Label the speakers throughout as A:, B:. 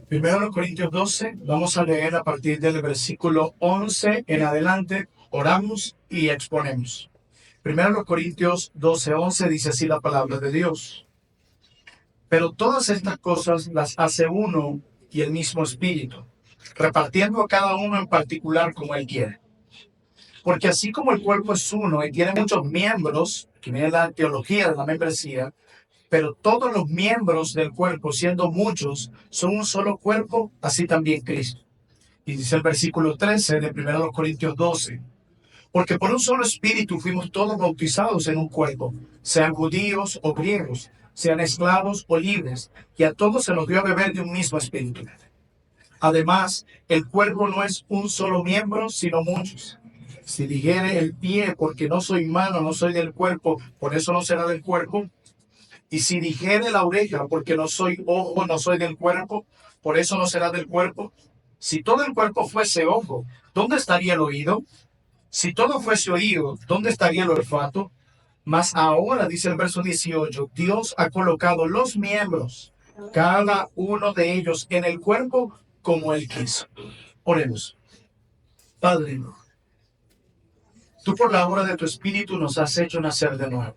A: Primero Corintios 12, vamos a leer a partir del versículo 11 en adelante, oramos y exponemos. Primero Corintios 12, 11 dice así la palabra de Dios. Pero todas estas cosas las hace uno y el mismo Espíritu, repartiendo a cada uno en particular como Él quiere. Porque así como el cuerpo es uno y tiene muchos miembros, que viene la teología de la membresía, pero todos los miembros del cuerpo, siendo muchos, son un solo cuerpo, así también Cristo. Y dice el versículo 13 de 1 Corintios 12, porque por un solo espíritu fuimos todos bautizados en un cuerpo, sean judíos o griegos, sean esclavos o libres, y a todos se nos dio a beber de un mismo espíritu. Además, el cuerpo no es un solo miembro, sino muchos. Si dijere el pie, porque no soy mano, no soy del cuerpo, por eso no será del cuerpo. Y si dijere la oreja, porque no soy ojo, no soy del cuerpo, por eso no será del cuerpo. Si todo el cuerpo fuese ojo, ¿dónde estaría el oído? Si todo fuese oído, ¿dónde estaría el olfato? Mas ahora, dice el verso 18, Dios ha colocado los miembros, cada uno de ellos, en el cuerpo como Él quiso. Oremos. Padre, tú por la obra de tu Espíritu nos has hecho nacer de nuevo.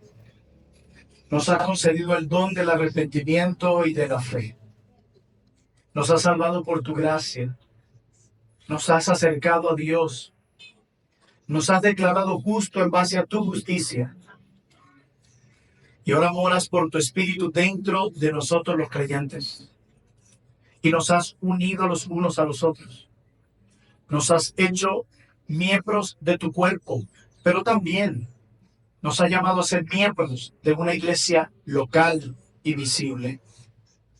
A: Nos has concedido el don del arrepentimiento y de la fe. Nos has salvado por tu gracia. Nos has acercado a Dios. Nos has declarado justo en base a tu justicia. Y ahora moras por tu Espíritu dentro de nosotros los creyentes. Y nos has unido los unos a los otros. Nos has hecho miembros de tu cuerpo, pero también nos has llamado a ser miembros de una iglesia local y visible.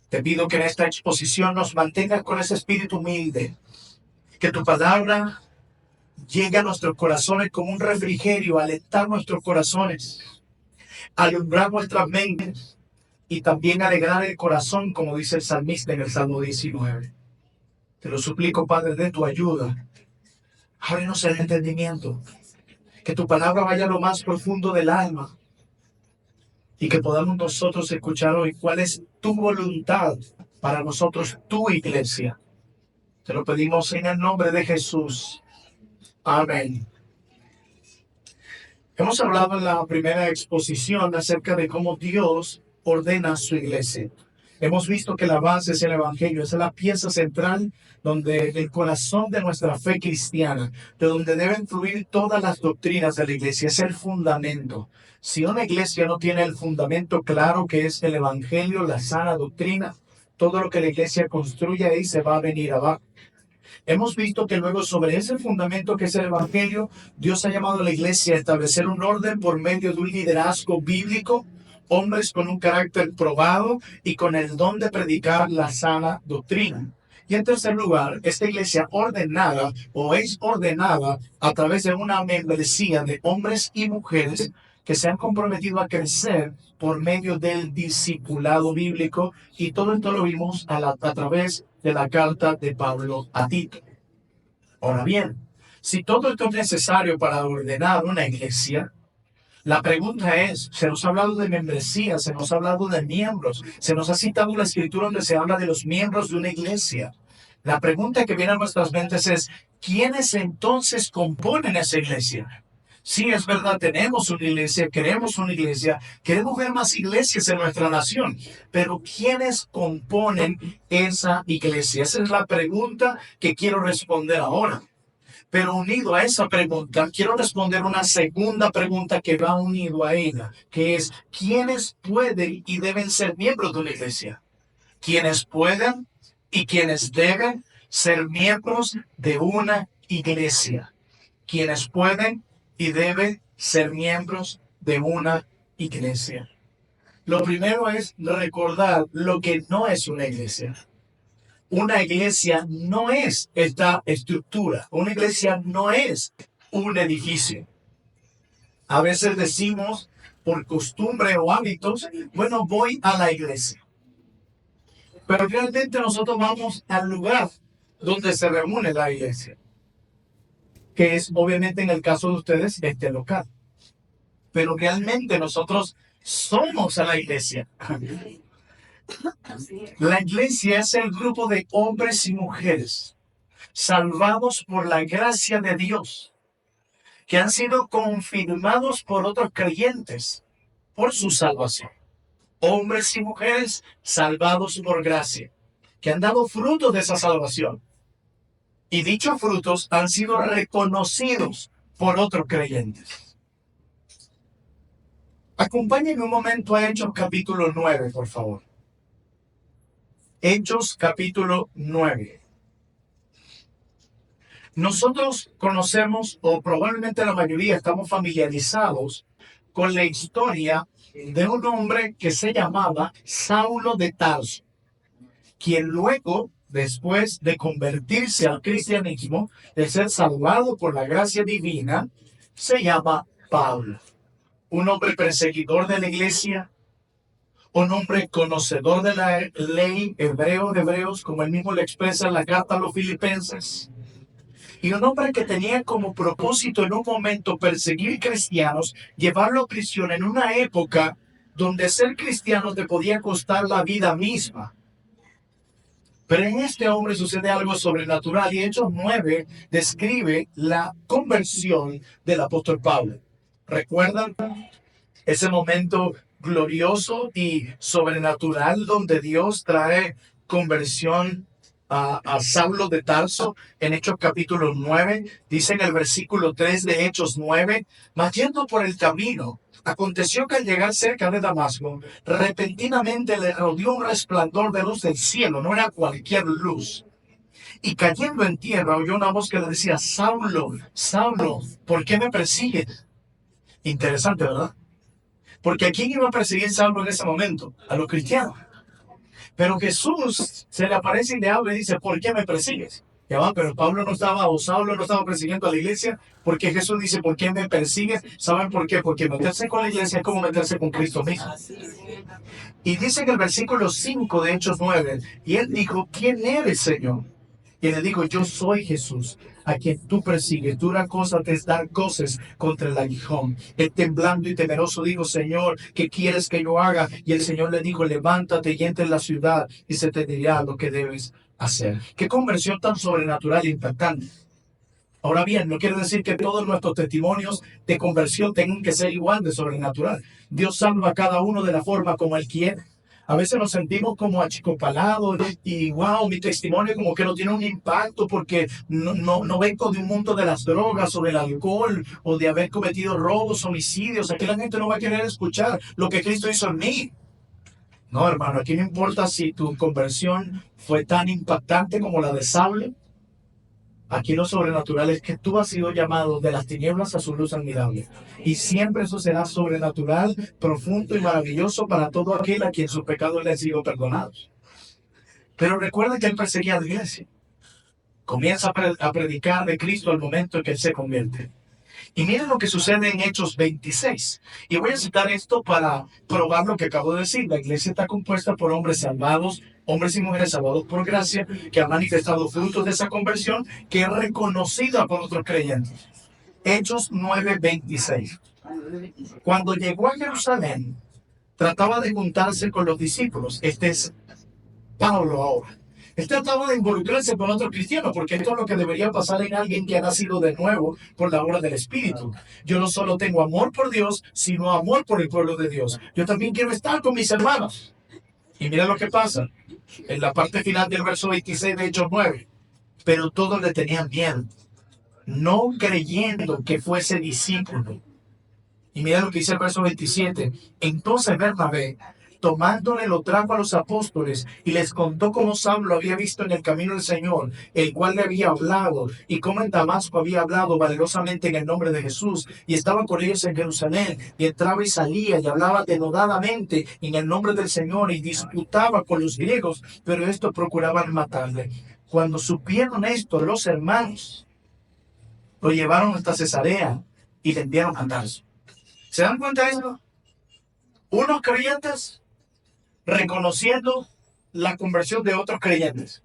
A: Te pido que en esta exposición nos mantengas con ese espíritu humilde, que tu palabra llegue a nuestros corazones como un refrigerio, a alentar nuestros corazones, a alumbrar nuestras mentes y también a alegrar el corazón, como dice el salmista en el Salmo 19. Te lo suplico, Padre, de tu ayuda. Ábrenos el entendimiento, que tu palabra vaya a lo más profundo del alma y que podamos nosotros escuchar hoy cuál es tu voluntad para nosotros, tu iglesia. Te lo pedimos en el nombre de Jesús. Amén. Hemos hablado en la primera exposición acerca de cómo Dios ordena su iglesia. Hemos visto que la base es el Evangelio, esa es la pieza central donde el corazón de nuestra fe cristiana, de donde deben fluir todas las doctrinas de la iglesia, es el fundamento. Si una iglesia no tiene el fundamento claro que es el Evangelio, la sana doctrina, todo lo que la iglesia construye ahí se va a venir abajo. Hemos visto que luego sobre ese fundamento que es el Evangelio, Dios ha llamado a la iglesia a establecer un orden por medio de un liderazgo bíblico, hombres con un carácter probado y con el don de predicar la sana doctrina. Y en tercer lugar, esta iglesia ordenada o es ordenada a través de una membresía de hombres y mujeres que se han comprometido a crecer por medio del discipulado bíblico, y todo esto lo vimos a través de la carta de Pablo a Tito. Ahora bien, si todo esto es necesario para ordenar una iglesia, la pregunta es, se nos ha hablado de membresía, se nos ha hablado de miembros, se nos ha citado una escritura donde se habla de los miembros de una iglesia. La pregunta que viene a nuestras mentes es, ¿quiénes entonces componen esa iglesia? Sí, es verdad, tenemos una iglesia, queremos ver más iglesias en nuestra nación, pero ¿quiénes componen esa iglesia? Esa es la pregunta que quiero responder ahora. Pero unido a esa pregunta, quiero responder una segunda pregunta que va unido a ella, que es, ¿quiénes pueden y deben ser miembros de una iglesia? ¿Quiénes pueden y quiénes deben ser miembros de una iglesia? ¿Quiénes pueden y deben ser miembros de una iglesia? Lo primero es recordar lo que no es una iglesia. Una iglesia no es esta estructura. Una iglesia no es un edificio. A veces decimos, por costumbre o hábitos, bueno, voy a la iglesia. Pero realmente nosotros vamos al lugar donde se reúne la iglesia, que es obviamente en el caso de ustedes este local. Pero realmente nosotros somos a la iglesia. La iglesia es el grupo de hombres y mujeres salvados por la gracia de Dios, que han sido confirmados por otros creyentes por su salvación. Hombres y mujeres salvados por gracia, que han dado fruto de esa salvación. Y dichos frutos han sido reconocidos por otros creyentes. Acompáñenme un momento a Hechos capítulo 9, por favor. Hechos capítulo 9. Nosotros conocemos, o probablemente la mayoría estamos familiarizados con la historia de un hombre que se llamaba Saulo de Tarso, quien luego, después de convertirse al cristianismo, de ser salvado por la gracia divina, se llama Pablo. Un hombre perseguidor de la iglesia, un hombre conocedor de la ley, hebreo de hebreos, como él mismo le expresa en la carta a los filipenses. Y un hombre que tenía como propósito en un momento perseguir cristianos, llevarlo a prisión en una época donde ser cristiano te podía costar la vida misma. Pero en este hombre sucede algo sobrenatural y Hechos 9 describe la conversión del apóstol Pablo. ¿Recuerdan ese momento glorioso y sobrenatural donde Dios trae conversión a Saulo de Tarso? En Hechos capítulo 9, dice en el versículo 3 de Hechos 9, mas yendo por el camino, aconteció que al llegar cerca de Damasco, repentinamente le rodeó un resplandor de luz del cielo, no era cualquier luz. Y cayendo en tierra, oyó una voz que le decía, Saulo, Saulo, ¿por qué me persigues? Interesante, ¿verdad? Porque ¿a quién iba a perseguir Saulo en ese momento? A los cristianos. Pero Jesús se le aparece y le habla y dice, ¿por qué me persigues? Ya va, pero Pablo no estaba, o Saulo no estaba persiguiendo a la iglesia, porque Jesús dice, ¿por qué me persigues? ¿Saben por qué? Porque meterse con la iglesia es como meterse con Cristo mismo. Y dice en el versículo 5 de Hechos 9, y él dijo, ¿quién eres, Señor? Y le dijo, yo soy Jesús, a quien tú persigues. Dura cosa te es dar cosas contra el aguijón. Él temblando y temeroso dijo, Señor, ¿qué quieres que yo haga? Y el Señor le dijo, levántate y entra en la ciudad y se te dirá lo que debes hacer. Qué conversión tan sobrenatural e impactante. Ahora bien, no quiere decir que todos nuestros testimonios de conversión tengan que ser igual de sobrenatural. Dios salva a cada uno de la forma como Él quiere. A veces nos sentimos como achicopalados y wow, mi testimonio como que no tiene un impacto porque no vengo de un mundo de las drogas o del alcohol o de haber cometido robos, homicidios. Aquí la gente no va a querer escuchar lo que Cristo hizo en mí. No, hermano, aquí no importa si tu conversión fue tan impactante como la de Saulo. Aquí lo sobrenatural es que tú has sido llamado de las tinieblas a su luz admirable. Y siempre eso será sobrenatural, profundo y maravilloso para todo aquel a quien sus pecados le han sido perdonados. Pero recuerda que él perseguía a la iglesia. Comienza a predicar de Cristo al momento en que él se convierte. Y miren lo que sucede en Hechos 26. Y voy a citar esto para probar lo que acabo de decir. La iglesia está compuesta por hombres salvados, hombres y mujeres salvados por gracia, que han manifestado frutos de esa conversión, que es reconocida por otros creyentes. Hechos 9:26. Cuando llegó a Jerusalén, trataba de juntarse con los discípulos. Este es Pablo ahora. Él trataba de involucrarse con otros cristianos, porque esto es lo que debería pasar en alguien que ha nacido de nuevo por la obra del Espíritu. Yo no solo tengo amor por Dios, sino amor por el pueblo de Dios. Yo también quiero estar con mis hermanos. Y mira lo que pasa en la parte final del verso 26 de Hechos 9. Pero todos le tenían miedo, no creyendo que fuese discípulo. Y mira lo que dice el verso 27. Entonces Bernabé, tomándole, lo trajo a los apóstoles y les contó cómo Saulo había visto en el camino del Señor, el cual le había hablado, y cómo en Damasco había hablado valerosamente en el nombre de Jesús, y estaba con ellos en Jerusalén, y entraba y salía, y hablaba denodadamente en el nombre del Señor, y disputaba con los griegos, pero estos procuraban matarle. Cuando supieron esto, los hermanos lo llevaron hasta Cesarea y le enviaron a Tarso. ¿Se dan cuenta de eso? Unos creyentes reconociendo la conversión de otros creyentes.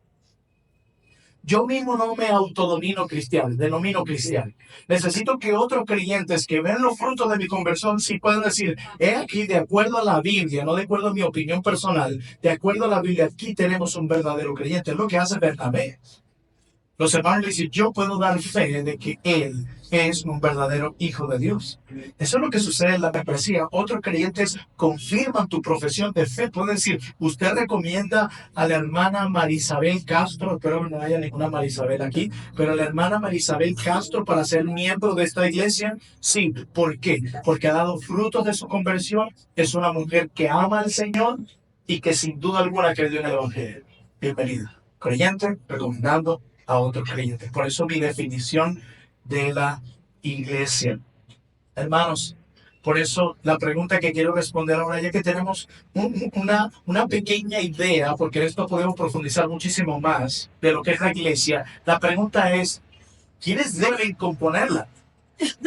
A: Yo mismo no me autodomino cristiano, denomino cristiano. Necesito que otros creyentes que ven los frutos de mi conversión sí puedan decir, he aquí, de acuerdo a la Biblia, no de acuerdo a mi opinión personal, de acuerdo a la Biblia, aquí tenemos un verdadero creyente. Es lo que hace Bernabé. Los hermanos le dicen, yo puedo dar fe de que él es un verdadero hijo de Dios. Eso es lo que sucede en la membresía. Otros creyentes confirman tu profesión de fe. Pueden decir, usted recomienda a la hermana Marisabel Castro, espero que no haya ninguna Marisabel aquí, pero la hermana Marisabel Castro para ser miembro de esta iglesia. Sí, ¿por qué? Porque ha dado frutos de su conversión. Es una mujer que ama al Señor y que sin duda alguna creyó en el Evangelio. Bienvenida. Creyente, recomendando a otros creyentes. Por eso mi definición de la iglesia. Hermanos, por eso la pregunta que quiero responder ahora, ya que tenemos una pequeña idea, porque en esto podemos profundizar muchísimo más de lo que es la iglesia, la pregunta es, ¿quiénes deben componerla?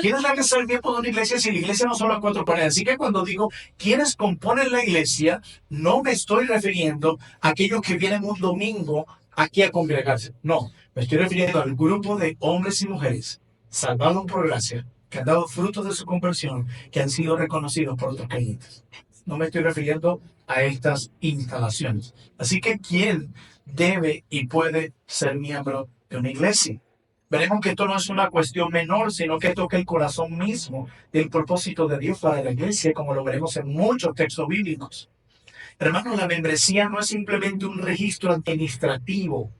A: ¿Quiénes deben ser miembros de una iglesia si la iglesia no son las cuatro paredes? Así que cuando digo quiénes componen la iglesia, no me estoy refiriendo a aquellos que vienen un domingo aquí a congregarse. No, me estoy refiriendo al grupo de hombres y mujeres salvados por gracia, que han dado frutos de su conversión, que han sido reconocidos por otros creyentes. No me estoy refiriendo a estas instalaciones. Así que, ¿quién debe y puede ser miembro de una iglesia? Veremos que esto no es una cuestión menor, sino que toca el corazón mismo del propósito de Dios para la iglesia, como lo veremos en muchos textos bíblicos. Hermanos, la membresía no es simplemente un registro administrativo,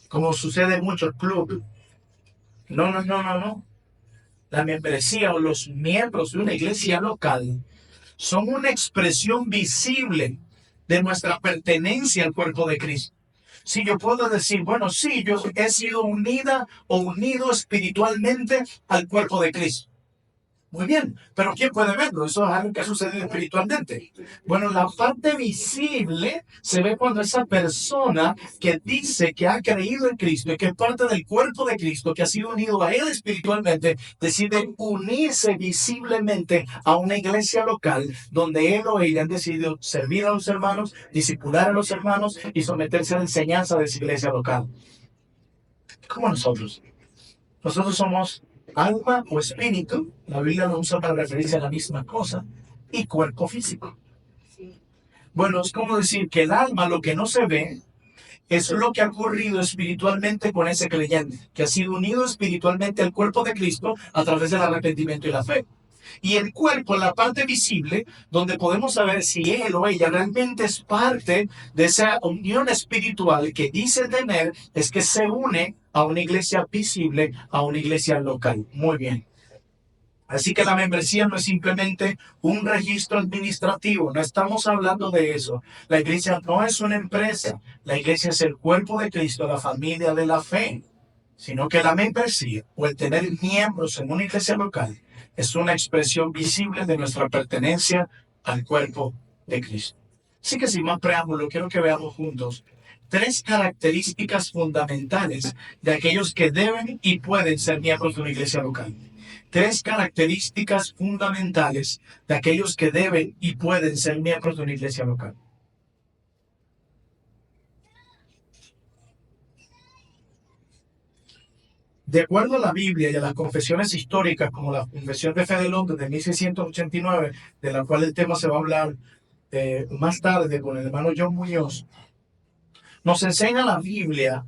A: como sucede en muchos clubes. No, no, no, no, no. La membresía o los miembros de una iglesia local son una expresión visible de nuestra pertenencia al cuerpo de Cristo. Si yo puedo decir, bueno, sí, yo he sido unida o unido espiritualmente al cuerpo de Cristo. Muy bien, pero ¿quién puede verlo? Eso es algo que ha sucedido espiritualmente. Bueno, la parte visible se ve cuando esa persona que dice que ha creído en Cristo y que es parte del cuerpo de Cristo, que ha sido unido a Él espiritualmente, decide unirse visiblemente a una iglesia local donde él o ella han decidido servir a los hermanos, discipular a los hermanos y someterse a la enseñanza de esa iglesia local. Como nosotros. Nosotros somos alma o espíritu, la Biblia lo usa para referirse a la misma cosa, y cuerpo físico. Bueno, es como decir que el alma, lo que no se ve, es lo que ha ocurrido espiritualmente con ese creyente, que ha sido unido espiritualmente al cuerpo de Cristo a través del arrepentimiento y la fe. Y el cuerpo, la parte visible, donde podemos saber si él o ella realmente es parte de esa unión espiritual que dice tener, es que se une a una iglesia visible, a una iglesia local. Muy bien. Así que la membresía no es simplemente un registro administrativo, no estamos hablando de eso. La iglesia no es una empresa, la iglesia es el cuerpo de Cristo, la familia de la fe, sino que la membresía o el tener miembros en una iglesia local es una expresión visible de nuestra pertenencia al cuerpo de Cristo. Así que sin más preámbulo, quiero que veamos juntos tres características fundamentales de aquellos que deben y pueden ser miembros de una iglesia local. Tres características fundamentales de aquellos que deben y pueden ser miembros de una iglesia local. De acuerdo a la Biblia y a las confesiones históricas, como la Confesión de Fe de Londres de 1689, de la cual el tema se va a hablar más tarde con el hermano John Muñoz, nos enseña la Biblia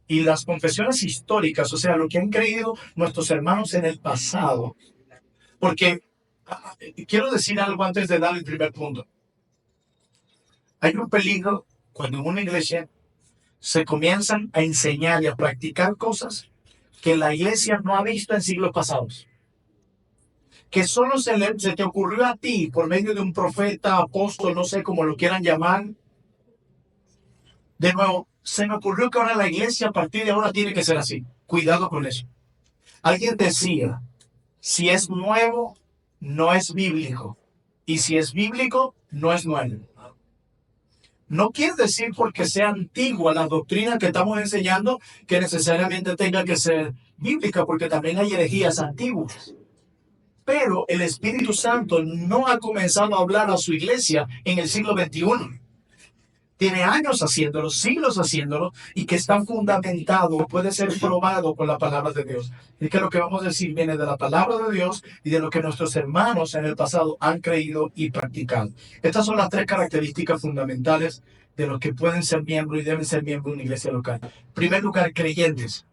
A: y las confesiones históricas, o sea, lo que han creído nuestros hermanos en el pasado. Porque quiero decir algo antes de dar el primer punto. Hay un peligro cuando en una iglesia se comienzan a enseñar y a practicar cosas que la iglesia no ha visto en siglos pasados. Que solo se te ocurrió a ti por medio de un profeta, apóstol, no sé cómo lo quieran llamar. De nuevo, se me ocurrió que ahora la iglesia a partir de ahora tiene que ser así. Cuidado con eso. Alguien decía, si es nuevo, no es bíblico. Y si es bíblico, no es nuevo. No quiere decir porque sea antigua la doctrina que estamos enseñando que necesariamente tenga que ser bíblica, porque también hay herejías antiguas. Pero el Espíritu Santo no ha comenzado a hablar a su iglesia en el siglo XXI. tiene años haciéndolo, siglos haciéndolo, y que está fundamentado, puede ser probado con la palabra de Dios. Y que lo que vamos a decir viene de la palabra de Dios y de lo que nuestros hermanos en el pasado han creído y practicado. Estas son las tres características fundamentales de los que pueden ser miembros y deben ser miembros de una iglesia local. En primer lugar, creyentes.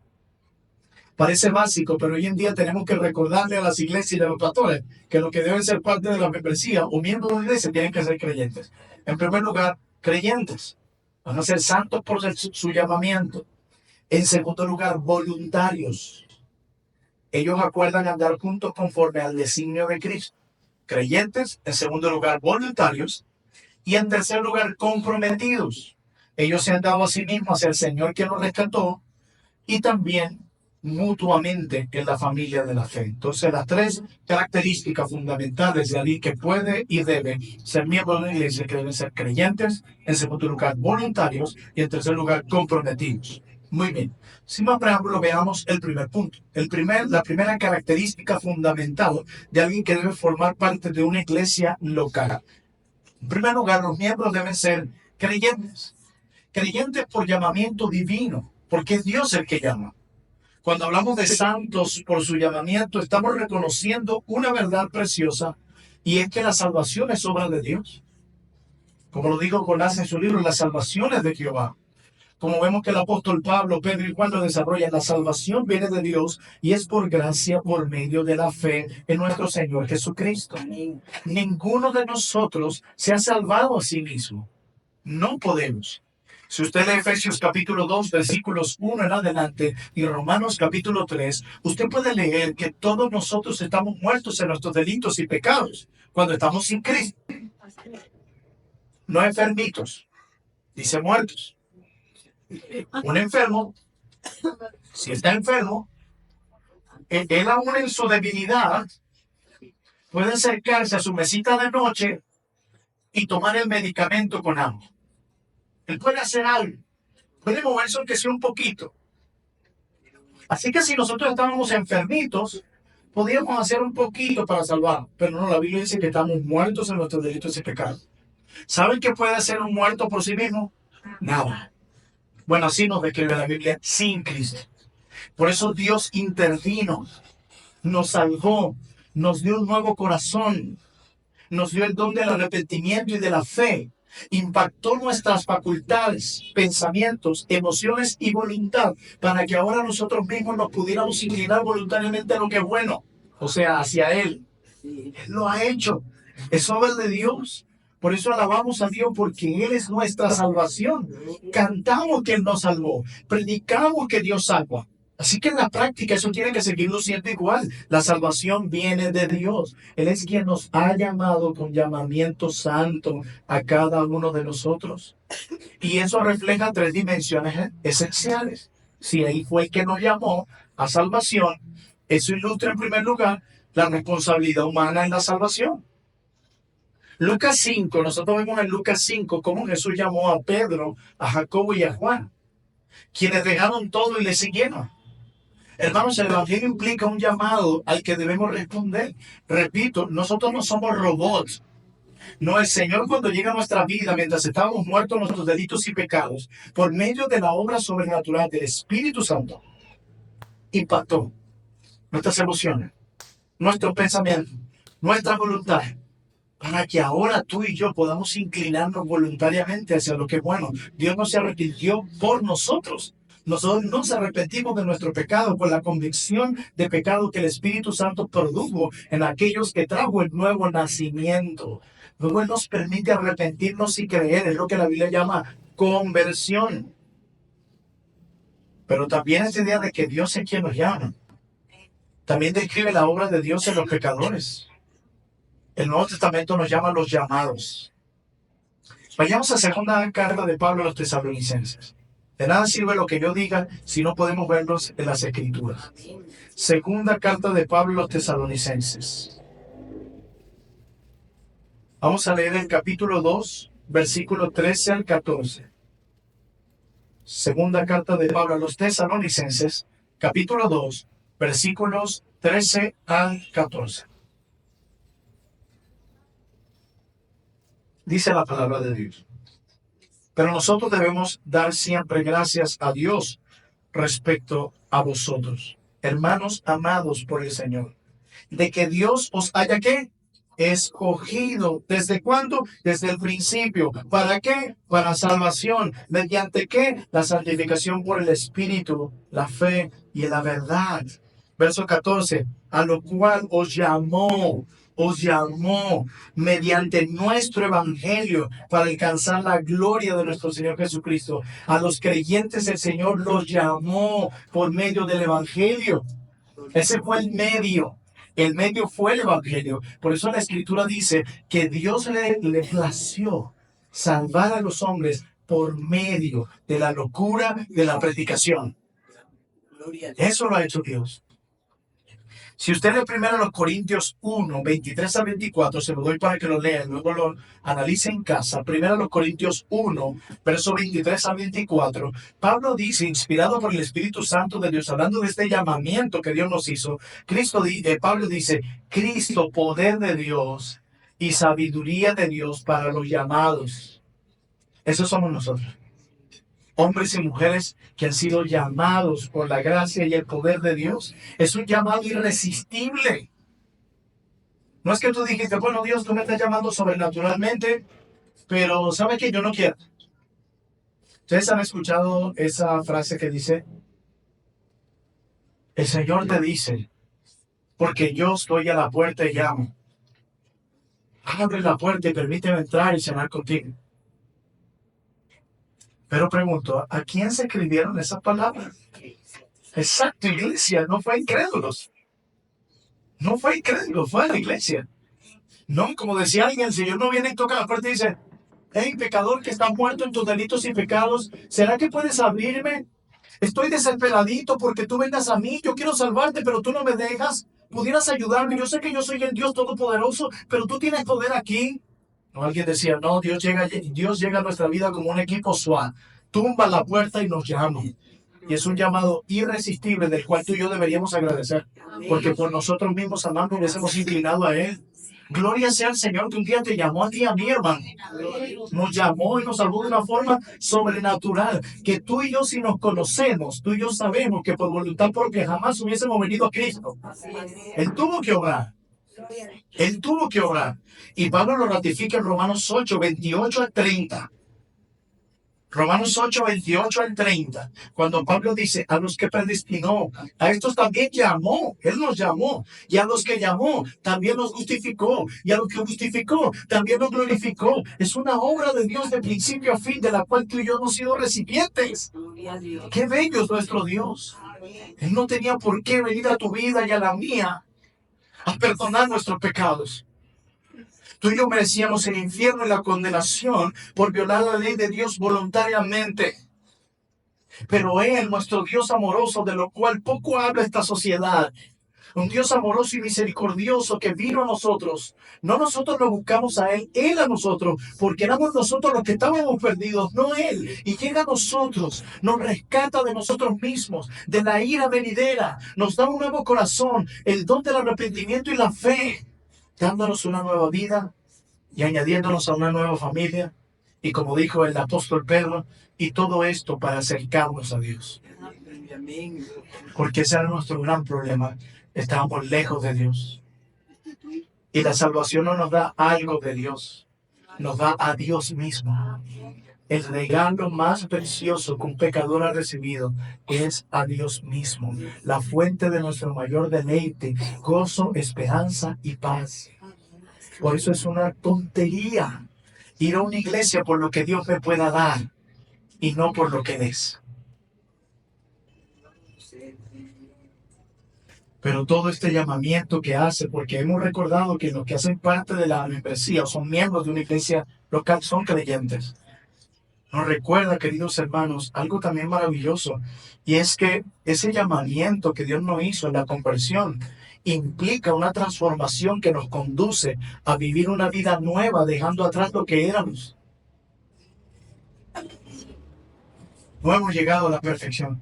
A: Parece básico, pero hoy en día tenemos que recordarle a las iglesias y a los pastores que lo que deben ser parte de la membresía o miembros de la iglesia tienen que ser creyentes. En primer lugar, creyentes. Van a ser santos por su llamamiento. En segundo lugar, voluntarios. Ellos acuerdan andar juntos conforme al designio de Cristo. Creyentes. En segundo lugar, voluntarios. Y en tercer lugar, comprometidos. Ellos se han dado a sí mismos hacia el Señor que los rescató y también mutuamente en la familia de la fe. Entonces, las tres características fundamentales de alguien que puede y debe ser miembro de una iglesia, que deben ser creyentes, en segundo lugar voluntarios y en tercer lugar comprometidos. Muy bien. Sin más preámbulo, veamos el primer punto. La primera característica fundamental de alguien que debe formar parte de una iglesia local. En primer lugar, los miembros deben ser creyentes. Creyentes por llamamiento divino, porque es Dios el que llama. Cuando hablamos de santos por su llamamiento, estamos reconociendo una verdad preciosa, y es que la salvación es obra de Dios. Como lo dijo Jonás en su libro, la salvación es de Jehová. Como vemos que el apóstol Pablo, Pedro y Juan lo desarrollan, la salvación viene de Dios y es por gracia, por medio de la fe en nuestro Señor Jesucristo. Ninguno de nosotros se ha salvado a sí mismo. No podemos. Si usted lee Efesios capítulo 2, versículos 1 en adelante, y Romanos capítulo 3, usted puede leer que todos nosotros estamos muertos en nuestros delitos y pecados cuando estamos sin Cristo. No enfermitos, dice muertos. Un enfermo, si está enfermo, él aún en su debilidad puede acercarse a su mesita de noche y tomar el medicamento con hambre. Él puede hacer algo, puede moverse aunque sea un poquito. Así que si nosotros estábamos enfermitos, podíamos hacer un poquito para salvar, pero no, la Biblia dice que estamos muertos en nuestros delitos y pecados. ¿Saben qué puede hacer un muerto por sí mismo? Nada. Bueno, así nos describe la Biblia, sin Cristo. Por eso Dios intervino, nos salvó, nos dio un nuevo corazón, nos dio el don del arrepentimiento y de la fe. Impactó nuestras facultades, pensamientos, emociones y voluntad para que ahora nosotros mismos nos pudiéramos inclinar voluntariamente a lo que es bueno, o sea, hacia Él. Él lo ha hecho. Es obra de Dios. Por eso alabamos a Dios, porque Él es nuestra salvación. Cantamos que Él nos salvó. Predicamos que Dios salva. Así que en la práctica eso tiene que seguirlo siendo igual. La salvación viene de Dios. Él es quien nos ha llamado con llamamiento santo a cada uno de nosotros. Y eso refleja tres dimensiones esenciales. Si Él fue el que nos llamó a salvación, eso ilustra en primer lugar la responsabilidad humana en la salvación. Lucas 5, nosotros vemos en Lucas 5 cómo Jesús llamó a Pedro, a Jacobo y a Juan, quienes dejaron todo y le siguieron. Hermanos, el Evangelio implica un llamado al que debemos responder. Repito, nosotros no somos robots. No, el Señor, cuando llega a nuestra vida, mientras estábamos muertos en nuestros delitos y pecados, por medio de la obra sobrenatural del Espíritu Santo, impactó nuestras emociones, nuestros pensamientos, nuestra voluntad, para que ahora tú y yo podamos inclinarnos voluntariamente hacia lo que es bueno. Dios no se arrepintió por nosotros. Nosotros nos arrepentimos de nuestro pecado por la convicción de pecado que el Espíritu Santo produjo en aquellos que trajo el nuevo nacimiento. Luego Él nos permite arrepentirnos y creer. Es lo que la Biblia llama conversión. Pero también esta idea de que Dios es quien nos llama. También describe la obra de Dios en los pecadores. El Nuevo Testamento nos llama los llamados. Vayamos a segunda carta de Pablo a los tesalonicenses. De nada sirve lo que yo diga si no podemos verlos en las Escrituras. Segunda carta de Pablo a los tesalonicenses. Vamos a leer el capítulo 2, versículo 13 al 14. Segunda carta de Pablo a los tesalonicenses, capítulo 2, versículos 13 al 14. Dice la palabra de Dios. Pero nosotros debemos dar siempre gracias a Dios respecto a vosotros, hermanos amados por el Señor, de que Dios os haya ¿qué? Escogido. ¿Desde cuándo? Desde el principio. ¿Para qué? Para salvación. ¿Mediante qué? La santificación por el Espíritu, la fe y la verdad. Verso 14. A lo cual os llamó mediante nuestro evangelio para alcanzar la gloria de nuestro Señor Jesucristo. A los creyentes el Señor los llamó por medio del evangelio. Ese fue el medio. El medio fue el evangelio. Por eso la escritura dice que Dios le plació salvar a los hombres por medio de la locura de la predicación. Eso lo ha hecho Dios. Si usted lee primero los Corintios 1, 23 a 24, se lo doy para que lo lean, luego lo analice en casa. Primero los Corintios 1, verso 23 a 24. Pablo dice, inspirado por el Espíritu Santo de Dios, hablando de este llamamiento que Dios nos hizo, Pablo dice, Cristo, poder de Dios y sabiduría de Dios para los llamados. Esos somos nosotros. Hombres y mujeres que han sido llamados por la gracia y el poder de Dios. Es un llamado irresistible. No es que tú dijiste, bueno, Dios, tú me estás llamando sobrenaturalmente, pero ¿sabe qué? Yo no quiero. ¿Ustedes han escuchado esa frase que dice, el Señor te dice, porque yo estoy a la puerta y llamo? Abre la puerta y permíteme entrar y cenar contigo. Pero pregunto, ¿a quién se escribieron esas palabras? Exacto, iglesia, no fue a incrédulos. No fue a incrédulos, fue a la iglesia. No, como decía alguien, el Señor no viene y toca la puerta y dice, hey, pecador que está muerto en tus delitos y pecados, ¿será que puedes abrirme? Estoy desesperadito porque tú vengas a mí, yo quiero salvarte, pero tú no me dejas. ¿Pudieras ayudarme? Yo sé que yo soy el Dios Todopoderoso, pero tú tienes poder aquí. No, alguien decía, no, Dios llega a nuestra vida como un equipo SWAT, tumba la puerta y nos llama. Y es un llamado irresistible del cual tú y yo deberíamos agradecer, porque por nosotros mismos amando nos hemos inclinado a Él. Gloria sea al Señor que un día te llamó a ti y a mi hermano. Nos llamó y nos salvó de una forma sobrenatural, que tú y yo si nos conocemos, tú y yo sabemos que por voluntad propia jamás hubiésemos venido a Cristo. Él tuvo que obrar. Él tuvo que obrar. Y Pablo lo ratifica en Romanos 8, 28 al 30. Romanos 8, 28 al 30, cuando Pablo dice, a los que predestinó, a estos también llamó, Él nos llamó, y a los que llamó, también nos justificó, y a los que justificó, también nos glorificó. Es una obra de Dios de principio a fin, de la cual tú y yo hemos sido recipientes. Qué bello es nuestro Dios. Él no tenía por qué venir a tu vida y a la mía a perdonar nuestros pecados. Tú y yo merecíamos el infierno y la condenación por violar la ley de Dios voluntariamente. Pero Él, nuestro Dios amoroso, de lo cual poco habla esta sociedad, un Dios amoroso y misericordioso que vino a nosotros. No nosotros lo buscamos a Él, Él a nosotros, porque éramos nosotros los que estábamos perdidos, no Él. Y llega a nosotros, nos rescata de nosotros mismos, de la ira venidera, nos da un nuevo corazón, el don del arrepentimiento y la fe, dándonos una nueva vida y añadiéndonos a una nueva familia. Y como dijo el apóstol Pedro, y todo esto para acercarnos a Dios. Porque ese era nuestro gran problema. Estábamos lejos de Dios. Y la salvación no nos da algo de Dios, nos da a Dios mismo. El regalo más precioso que un pecador ha recibido es a Dios mismo, la fuente de nuestro mayor deleite, gozo, esperanza y paz. Por eso es una tontería ir a una iglesia por lo que Dios me pueda dar y no por lo que es. Pero todo este llamamiento que hace, porque hemos recordado que los que hacen parte de la membresía o son miembros de una iglesia local son creyentes. Nos recuerda, queridos hermanos, algo también maravilloso, y es que ese llamamiento que Dios nos hizo en la conversión implica una transformación que nos conduce a vivir una vida nueva, dejando atrás lo que éramos. No hemos llegado a la perfección.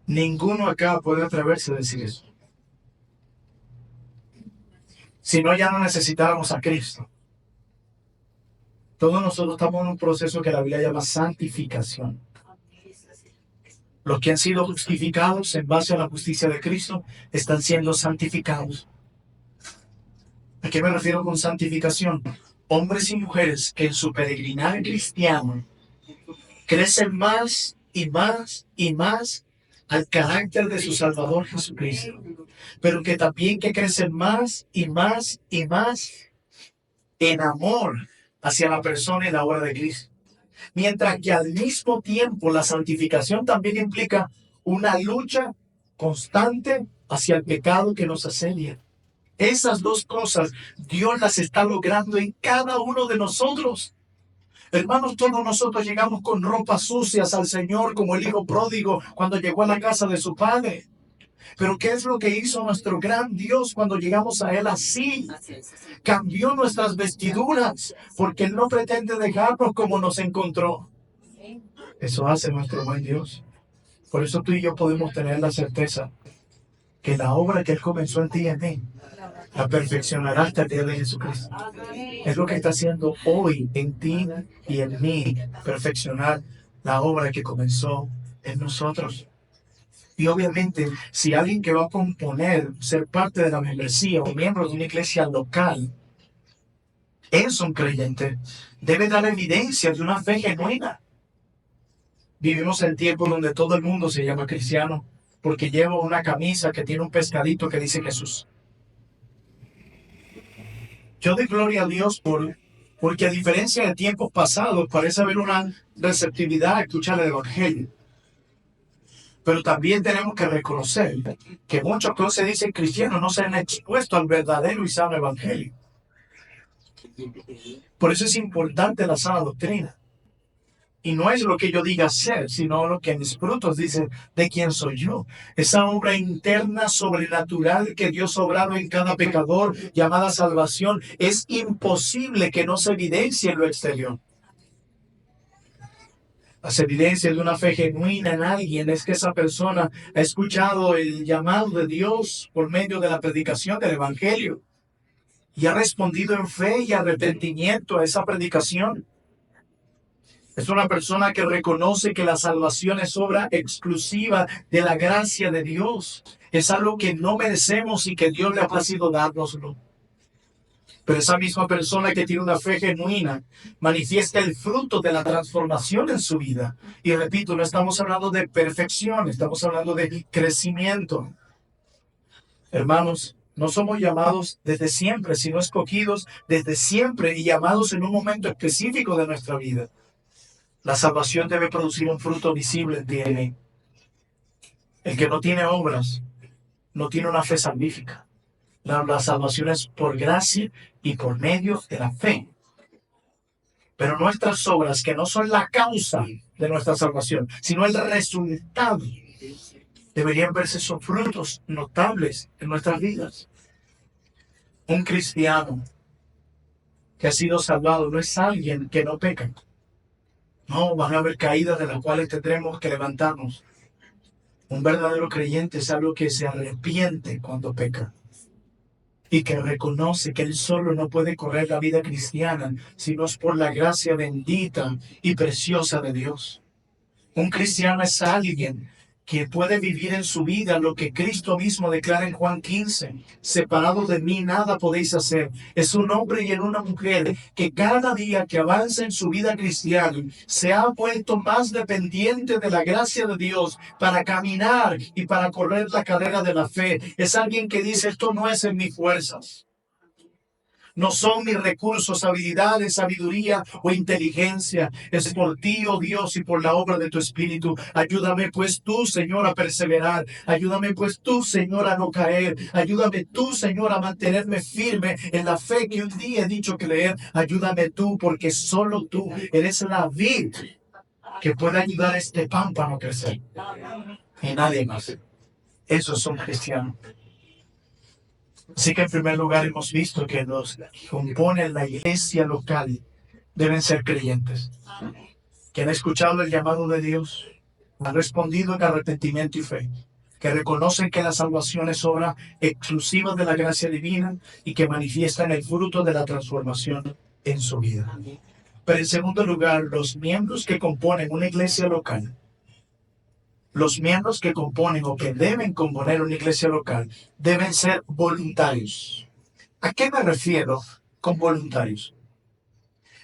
A: Ninguno acá puede atreverse a decir eso. Si no, ya no necesitáramos a Cristo. Todos nosotros estamos en un proceso que la Biblia llama santificación. Los que han sido justificados en base a la justicia de Cristo están siendo santificados. ¿A qué me refiero con santificación? Hombres y mujeres que en su peregrinaje cristiano crecen más y más y más al carácter de su Salvador Jesucristo, pero que también que crecen más y más y más en amor hacia la persona y la obra de Cristo. Mientras que al mismo tiempo la santificación también implica una lucha constante hacia el pecado que nos asedia. Esas dos cosas Dios las está logrando en cada uno de nosotros. Hermanos, todos nosotros llegamos con ropas sucias al Señor como el hijo pródigo cuando llegó a la casa de su padre. Pero ¿qué es lo que hizo nuestro gran Dios cuando llegamos a Él así? Cambió nuestras vestiduras porque Él no pretende dejarnos como nos encontró. Eso hace nuestro buen Dios. Por eso tú y yo podemos tener la certeza que la obra que Él comenzó en ti y en mí la perfeccionará hasta el día de Jesucristo. Es lo que está haciendo hoy en ti y en mí, perfeccionar la obra que comenzó en nosotros. Y obviamente, si alguien que va a componer, ser parte de la membresía o miembro de una iglesia local, es un creyente, debe dar evidencia de una fe genuina. Vivimos en tiempos donde todo el mundo se llama cristiano porque lleva una camisa que tiene un pescadito que dice Jesús. Yo doy gloria a Dios porque a diferencia de tiempos pasados parece haber una receptividad a escuchar el Evangelio. Pero también tenemos que reconocer que muchos que se dicen cristianos no se han expuesto al verdadero y sano Evangelio. Por eso es importante la sana doctrina. Y no es lo que yo diga ser, sino lo que mis frutos dicen de quién soy yo. Esa obra interna sobrenatural que Dios ha obrado en cada pecador, llamada salvación, es imposible que no se evidencie en lo exterior. Las evidencias de una fe genuina en alguien es que esa persona ha escuchado el llamado de Dios por medio de la predicación del Evangelio y ha respondido en fe y arrepentimiento a esa predicación. Es una persona que reconoce que la salvación es obra exclusiva de la gracia de Dios. Es algo que no merecemos y que Dios le ha placido dárnoslo. Pero esa misma persona que tiene una fe genuina manifiesta el fruto de la transformación en su vida. Y repito, no estamos hablando de perfección, estamos hablando de crecimiento. Hermanos, no somos llamados desde siempre, sino escogidos desde siempre y llamados en un momento específico de nuestra vida. La salvación debe producir un fruto visible en ti y en mí. El que no tiene obras, no tiene una fe salvífica. La salvación es por gracia y por medio de la fe. Pero nuestras obras, que no son la causa de nuestra salvación, sino el resultado, deberían verse esos frutos notables en nuestras vidas. Un cristiano que ha sido salvado no es alguien que no peca. No, van a haber caídas de las cuales tendremos que levantarnos. Un verdadero creyente es algo que se arrepiente cuando peca y que reconoce que él solo no puede correr la vida cristiana si no es por la gracia bendita y preciosa de Dios. Un cristiano es alguien que puede vivir en su vida lo que Cristo mismo declara en Juan 15. Separado de mí nada podéis hacer. Es un hombre y una mujer que cada día que avanza en su vida cristiana se ha vuelto más dependiente de la gracia de Dios para caminar y para correr la carrera de la fe. Es alguien que dice, esto no es en mis fuerzas. No son mis recursos, habilidades, sabiduría o inteligencia. Es por ti, oh Dios, y por la obra de tu Espíritu. Ayúdame pues tú, Señor, a perseverar. Ayúdame pues tú, Señor, a no caer. Ayúdame tú, Señor, a mantenerme firme en la fe que un día he dicho creer. Ayúdame tú, porque solo tú eres la vid que puede ayudar a este pámpano a crecer. Y nadie más. Eso es un cristiano. Así que en primer lugar hemos visto que los que componen la iglesia local deben ser creyentes, que han escuchado el llamado de Dios, han respondido en arrepentimiento y fe, que reconocen que la salvación es obra exclusiva de la gracia divina y que manifiestan el fruto de la transformación en su vida. Pero en segundo lugar, los miembros que componen una iglesia local, los miembros que componen o que deben componer una iglesia local, deben ser voluntarios. ¿A qué me refiero con voluntarios?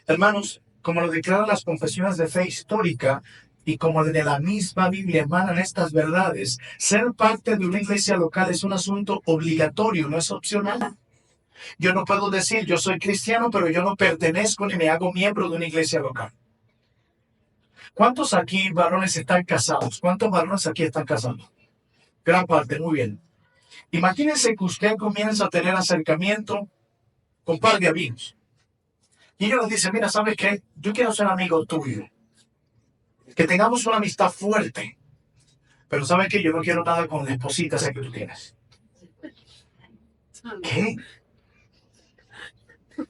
A: Hermanos, como lo declaran las confesiones de fe histórica y como de la misma Biblia emanan estas verdades, ser parte de una iglesia local es un asunto obligatorio, no es opcional. Yo no puedo decir, yo soy cristiano, pero yo no pertenezco ni me hago miembro de una iglesia local. ¿Cuántos aquí varones están casados? ¿Cuántos varones aquí están casados? Gran parte, muy bien. Imagínense que usted comienza a tener acercamiento con un par de amigos. Y ellos les dicen, mira, ¿sabes qué? Yo quiero ser amigo tuyo. Que tengamos una amistad fuerte. Pero ¿sabes qué? Yo no quiero nada con la esposita esa que tú tienes. ¿Qué?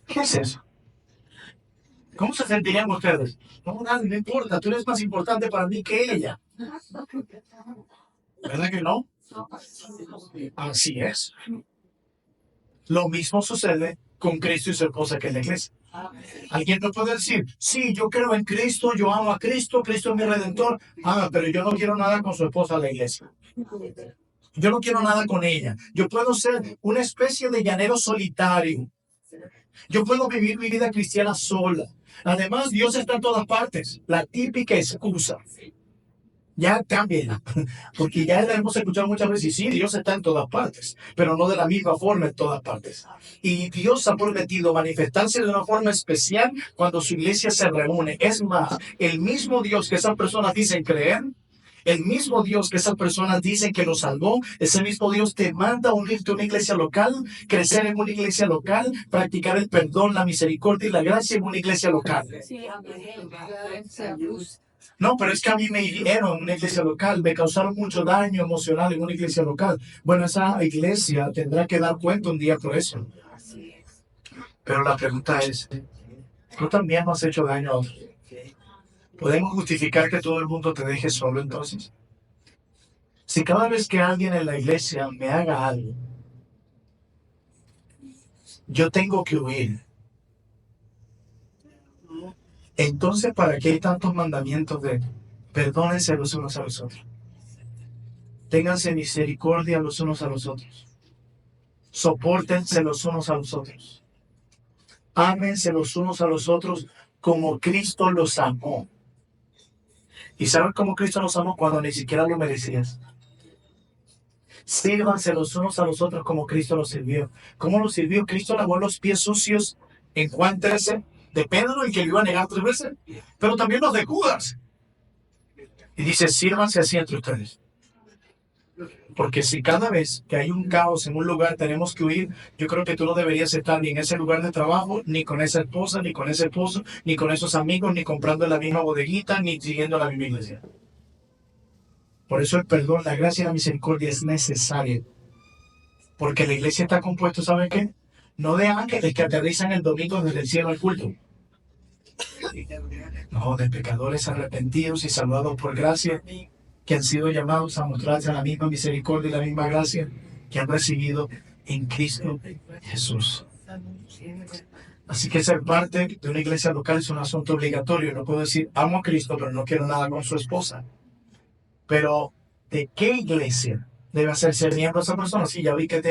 A: ¿Qué es eso? ¿Cómo se sentirían ustedes? No, nada, no importa. Tú eres más importante para mí que ella. ¿Verdad que no? Así es. Lo mismo sucede con Cristo y su esposa que es la iglesia. Alguien no puede decir, sí, yo creo en Cristo, yo amo a Cristo, Cristo es mi redentor. Pero yo no quiero nada con su esposa la iglesia. Yo no quiero nada con ella. Yo puedo ser una especie de llanero solitario. Yo puedo vivir mi vida cristiana sola. Además, Dios está en todas partes. La típica excusa. Ya cámbienla, porque ya la hemos escuchado muchas veces. Y sí, Dios está en todas partes, pero no de la misma forma en todas partes. Y Dios ha prometido manifestarse de una forma especial cuando su iglesia se reúne. Es más, el mismo Dios que esas personas dicen creer, el mismo Dios que esas personas dicen que los salvó, ese mismo Dios te manda a unirte a una iglesia local, crecer en una iglesia local, practicar el perdón, la misericordia y la gracia en una iglesia local. No, pero es que a mí me hirieron en una iglesia local, me causaron mucho daño emocional en una iglesia local. Bueno, esa iglesia tendrá que dar cuenta un día por eso. Pero la pregunta es, ¿tú también no has hecho daño a otros? ¿Podemos justificar que todo el mundo te deje solo entonces? Si cada vez que alguien en la iglesia me haga algo, yo tengo que huir, entonces ¿para qué hay tantos mandamientos de perdónense los unos a los otros? Ténganse misericordia los unos a los otros. Sopórtense los unos a los otros. Ámense los unos a los otros como Cristo los amó. ¿Y saben cómo Cristo los amó? Cuando ni siquiera lo merecías. Sírvanse los unos a los otros como Cristo los sirvió. ¿Cómo los sirvió? Cristo lavó los pies sucios en Juan 13 de Pedro, el que le iba a negar 3 veces, pero también los de Judas. Y dice, sírvanse así entre ustedes. Porque si cada vez que hay un caos en un lugar tenemos que huir, yo creo que tú no deberías estar ni en ese lugar de trabajo, ni con esa esposa, ni con ese esposo, ni con esos amigos, ni comprando en la misma bodeguita, ni siguiendo la misma iglesia. Por eso el perdón, la gracia y la misericordia es necesaria. Porque la iglesia está compuesta, ¿saben qué? No de ángeles que aterrizan el domingo desde el cielo al culto. No, de pecadores arrepentidos y salvados por gracia, que han sido llamados a mostrarse la misma misericordia y la misma gracia que han recibido en Cristo Jesús. Así que ser parte de una iglesia local es un asunto obligatorio. No puedo decir, amo a Cristo, pero no quiero nada con su esposa. Pero, ¿de qué iglesia debe hacerse miembro esa persona? Sí, ya vi que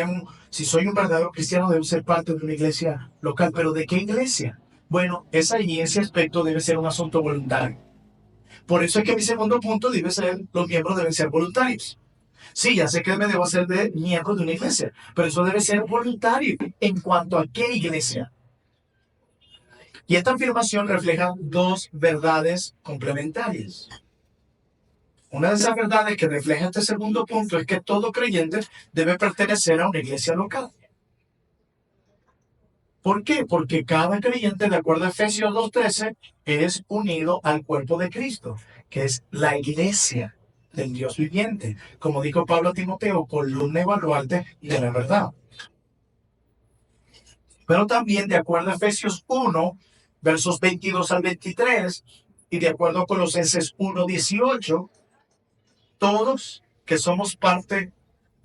A: si soy un verdadero cristiano, debo ser parte de una iglesia local. ¿Pero de qué iglesia? Bueno, ese aspecto debe ser un asunto voluntario. Por eso es que mi segundo punto debe ser, los miembros deben ser voluntarios. Sí, ya sé que me debo hacer de miembro de una iglesia, pero eso debe ser voluntario. ¿En cuanto a qué iglesia? Y esta afirmación refleja 2 verdades complementarias. Una de esas verdades que refleja este segundo punto es que todo creyente debe pertenecer a una iglesia local. ¿Por qué? Porque cada creyente, de acuerdo a Efesios 2:13, es unido al cuerpo de Cristo, que es la iglesia del Dios viviente. Como dijo Pablo a Timoteo, columna y baluarte de la verdad. Pero también, de acuerdo a Efesios 1, versos 22 al 23, y de acuerdo a Colosenses 1:18, todos que somos parte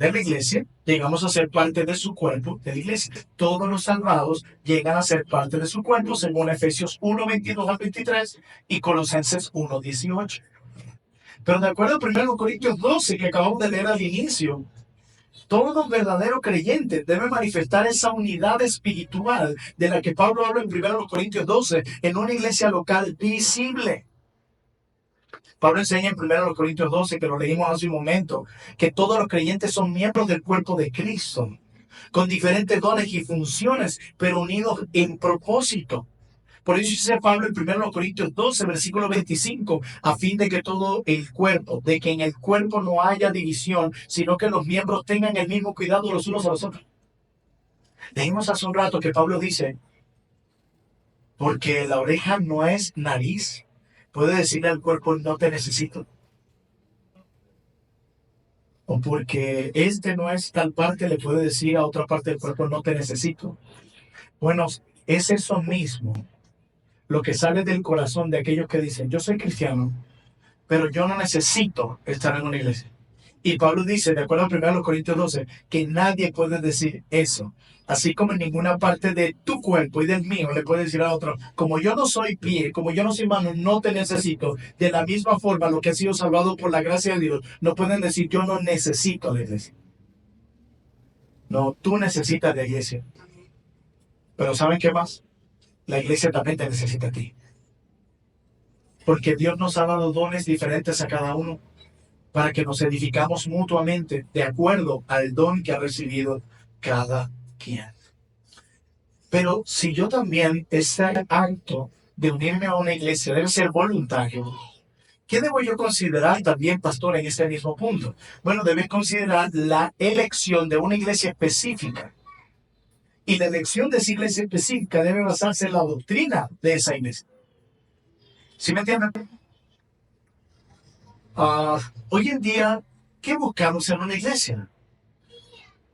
A: de la iglesia, llegamos a ser parte de su cuerpo, de la iglesia. Todos los salvados llegan a ser parte de su cuerpo, según Efesios 1:22 al 23 y Colosenses 1:18. Pero de acuerdo a 1 Corintios 12, que acabamos de leer al inicio, todo verdadero creyente debe manifestar esa unidad espiritual de la que Pablo habla en 1 Corintios 12 en una iglesia local visible. Pablo enseña en 1 Corintios 12, que lo leímos hace un momento, que todos los creyentes son miembros del cuerpo de Cristo, con diferentes dones y funciones, pero unidos en propósito. Por eso dice Pablo en 1 Corintios 12, versículo 25, a fin de que todo el cuerpo, de que en el cuerpo no haya división, sino que los miembros tengan el mismo cuidado los unos a los otros. Leímos hace un rato que Pablo dice, porque la oreja no es nariz, puede decirle al cuerpo, no te necesito. O porque este no es tal parte, le puede decir a otra parte del cuerpo, no te necesito. Bueno, es eso mismo lo que sale del corazón de aquellos que dicen, yo soy cristiano, pero yo no necesito estar en una iglesia. Y Pablo dice, de acuerdo a 1 Corintios 12, que nadie puede decir eso. Así como en ninguna parte de tu cuerpo y del mío le puede decir a otro, como yo no soy pie, como yo no soy mano, no te necesito. De la misma forma, los que han sido salvados por la gracia de Dios, no pueden decir, yo no necesito la iglesia. No, tú necesitas la iglesia. Pero ¿saben qué más? La iglesia también te necesita a ti. Porque Dios nos ha dado dones diferentes a cada uno para que nos edificamos mutuamente de acuerdo al don que ha recibido cada quien. Pero si yo también, ese acto de unirme a una iglesia debe ser voluntario, ¿qué debo yo considerar también, pastor, en este mismo punto? Bueno, debes considerar la elección de una iglesia específica. Y la elección de esa iglesia específica debe basarse en la doctrina de esa iglesia. ¿Sí me entienden? Hoy en día, ¿qué buscamos en una iglesia?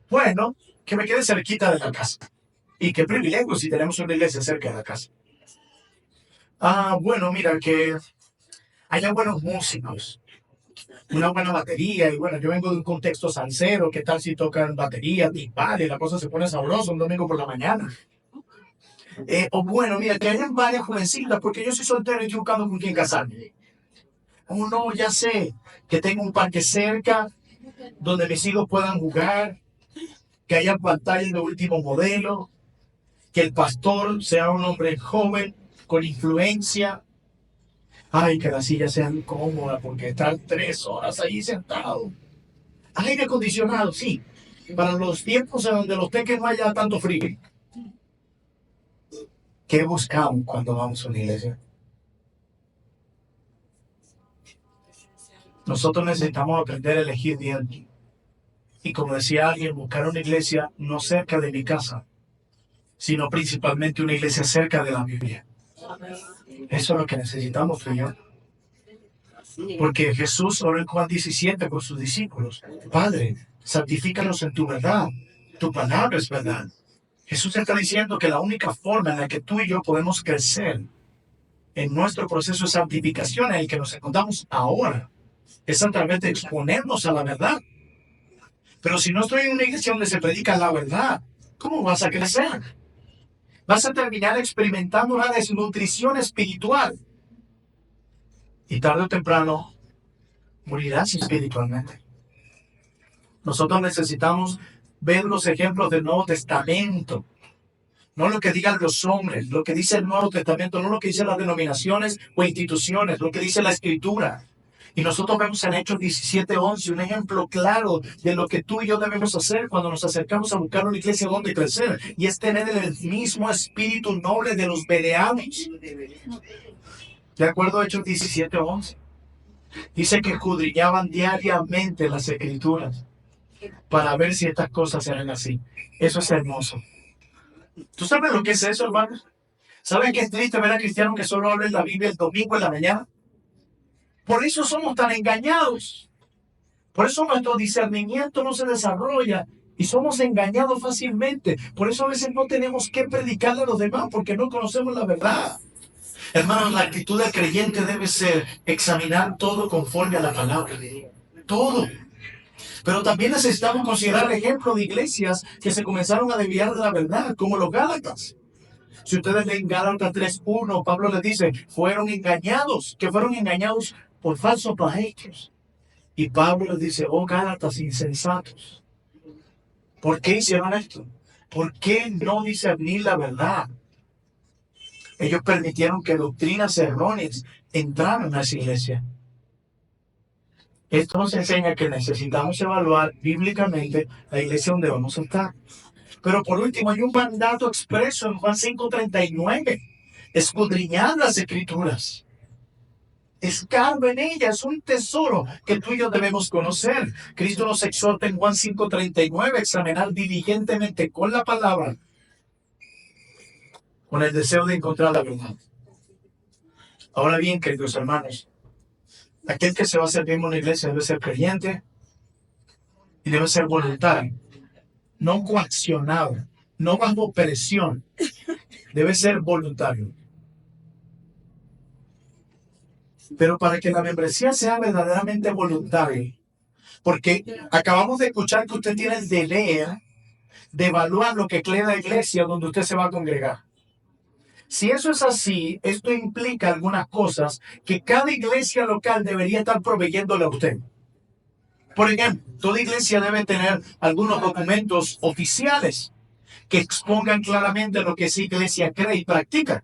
A: Bueno, que me quede cerquita de la casa. Y qué privilegio si tenemos una iglesia cerca de la casa. Bueno, mira, que haya buenos músicos, una buena batería. Y bueno, yo vengo de un contexto salsero. ¿Qué tal si tocan batería, timbales, la cosa se pone sabrosa un domingo por la mañana? O bueno, mira, que hayan varias jovencitas, porque yo soy soltero y estoy buscando con quién casarme. Oh, no, ya sé, que tengo un parque cerca donde mis hijos puedan jugar, que haya pantallas de último modelo, que el pastor sea un hombre joven, con influencia. Ay, que las sillas sean cómodas, porque estar 3 horas ahí sentado. Aire acondicionado, sí, para los tiempos en donde los teques no haya tanto frío. ¿Qué buscamos cuando vamos a una iglesia? Nosotros necesitamos aprender a elegir bien. Y como decía alguien, buscar una iglesia no cerca de mi casa, sino principalmente una iglesia cerca de la Biblia. Eso es lo que necesitamos, Señor. Porque Jesús oró en Juan 17 con sus discípulos. Padre, santifícanos en tu verdad. Tu palabra es verdad. Jesús está diciendo que la única forma en la que tú y yo podemos crecer en nuestro proceso de santificación en el que nos encontramos ahora es a través de exponernos a la verdad. Pero si no estoy en una iglesia donde se predica la verdad, ¿cómo vas a crecer? Vas a terminar experimentando una desnutrición espiritual. Y tarde o temprano morirás espiritualmente. Nosotros necesitamos ver los ejemplos del Nuevo Testamento. No lo que digan los hombres, lo que dice el Nuevo Testamento, no lo que dicen las denominaciones o instituciones, lo que dice la Escritura. Y nosotros vemos en Hechos 17:11 un ejemplo claro de lo que tú y yo debemos hacer cuando nos acercamos a buscar una iglesia donde crecer. Y es tener el mismo espíritu noble de los bereanos. De acuerdo a Hechos 17:11. Dice que escudriñaban diariamente las Escrituras para ver si estas cosas eran así. Eso es hermoso. ¿Tú sabes lo que es eso, hermano? ¿Sabes que es triste ver a cristianos que solo hablan la Biblia el domingo en la mañana? Por eso somos tan engañados. Por eso nuestro discernimiento no se desarrolla y somos engañados fácilmente. Por eso a veces no tenemos que predicarle a los demás porque no conocemos la verdad. Hermanos, la actitud del creyente debe ser examinar todo conforme a la palabra de Dios. Todo. Pero también necesitamos considerar el ejemplo de iglesias que se comenzaron a desviar de la verdad, como los Gálatas. Si ustedes leen Gálatas 3:1, Pablo les dice, que fueron engañados por falsos maestros. Y Pablo les dice, oh Gálatas insensatos, ¿por qué hicieron esto? ¿Por qué no discernir la verdad? Ellos permitieron que doctrinas erróneas entraran a esa iglesia. Esto nos enseña que necesitamos evaluar bíblicamente la iglesia donde vamos a estar. Pero por último, hay un mandato expreso en Juan 5:39. Escudriñad las escrituras. Escarba en ellas, es un tesoro que tú y yo debemos conocer. Cristo nos exhorta en Juan 5:39 a examinar diligentemente con la palabra, con el deseo de encontrar la verdad. Ahora bien, queridos hermanos, aquel que se va a servir en una iglesia debe ser creyente y debe ser voluntario, no coaccionado, no bajo presión, debe ser voluntario. Pero para que la membresía sea verdaderamente voluntaria, porque acabamos de escuchar que usted tiene el deber de evaluar lo que cree la iglesia donde usted se va a congregar. Si eso es así, esto implica algunas cosas que cada iglesia local debería estar proveyéndole a usted. Por ejemplo, toda iglesia debe tener algunos documentos oficiales que expongan claramente lo que esa iglesia cree y practica.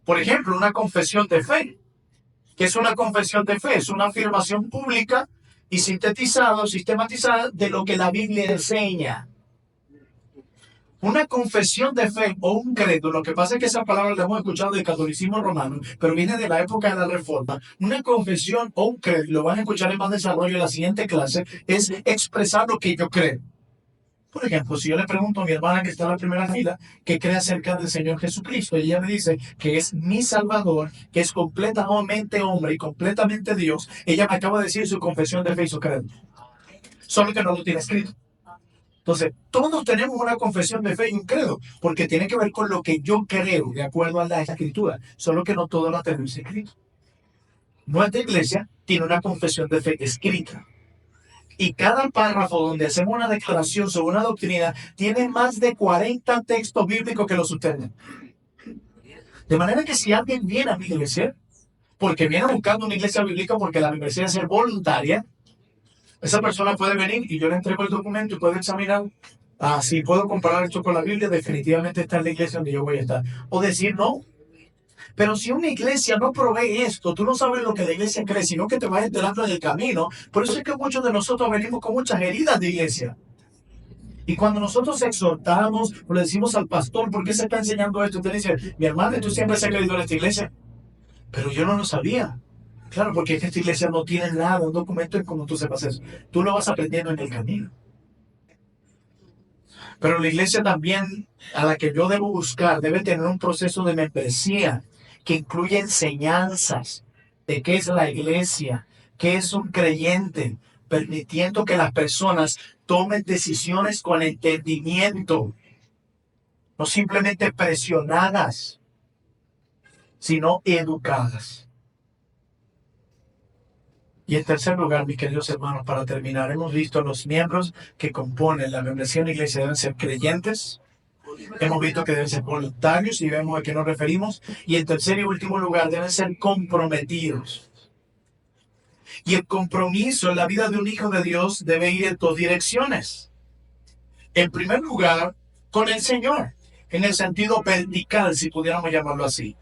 A: Por ejemplo, una confesión de fe. ¿Qué es una confesión de fe? Es una afirmación pública y sintetizada o sistematizada de lo que la Biblia enseña. Una confesión de fe o un credo, lo que pasa es que esa palabra la hemos escuchado del catolicismo romano, pero viene de la época de la Reforma. Una confesión o un credo, lo van a escuchar en más desarrollo en la siguiente clase, es expresar lo que yo creo. Por ejemplo, si yo le pregunto a mi hermana que está en la primera fila qué cree acerca del Señor Jesucristo, y ella me dice que es mi Salvador, que es completamente hombre y completamente Dios, ella me acaba de decir su confesión de fe y su credo. Solo que no lo tiene escrito. Entonces, todos tenemos una confesión de fe y un credo, porque tiene que ver con lo que yo creo, de acuerdo a la Escritura, solo que no todo lo tenemos escrito. Nuestra iglesia tiene una confesión de fe escrita. Y cada párrafo donde hacemos una declaración sobre una doctrina tiene más de 40 textos bíblicos que lo sostienen. De manera que si alguien viene a mi iglesia, porque viene buscando una iglesia bíblica, porque la membresía es ser voluntaria, esa persona puede venir y yo le entrego el documento y puede examinar. Ah, si puedo comparar esto con la Biblia, definitivamente está en la iglesia donde yo voy a estar. O decir no. Pero si una iglesia no provee esto, tú no sabes lo que la iglesia cree, sino que te vas enterando en el camino. Por eso es que muchos de nosotros venimos con muchas heridas de iglesia. Y cuando nosotros exhortamos o le decimos al pastor, ¿por qué se está enseñando esto? Usted dice, mi hermano, tú siempre se ha creído en esta iglesia. Pero yo no lo sabía. Claro, porque esta iglesia no tiene nada, un documento en cómo tú sepas eso. Tú lo vas aprendiendo en el camino. Pero la iglesia también a la que yo debo buscar debe tener un proceso de membresía que incluye enseñanzas de qué es la iglesia, qué es un creyente, permitiendo que las personas tomen decisiones con entendimiento, no simplemente presionadas, sino educadas. Y en tercer lugar, mis queridos hermanos, para terminar, hemos visto los miembros que componen la membresía de la iglesia deben ser creyentes. Hemos visto que deben ser voluntarios y vemos a qué nos referimos. Y en tercer y último lugar, deben ser comprometidos. Y el compromiso en la vida de un hijo de Dios debe ir en dos direcciones. En primer lugar, con el Señor, en el sentido vertical, si pudiéramos llamarlo así.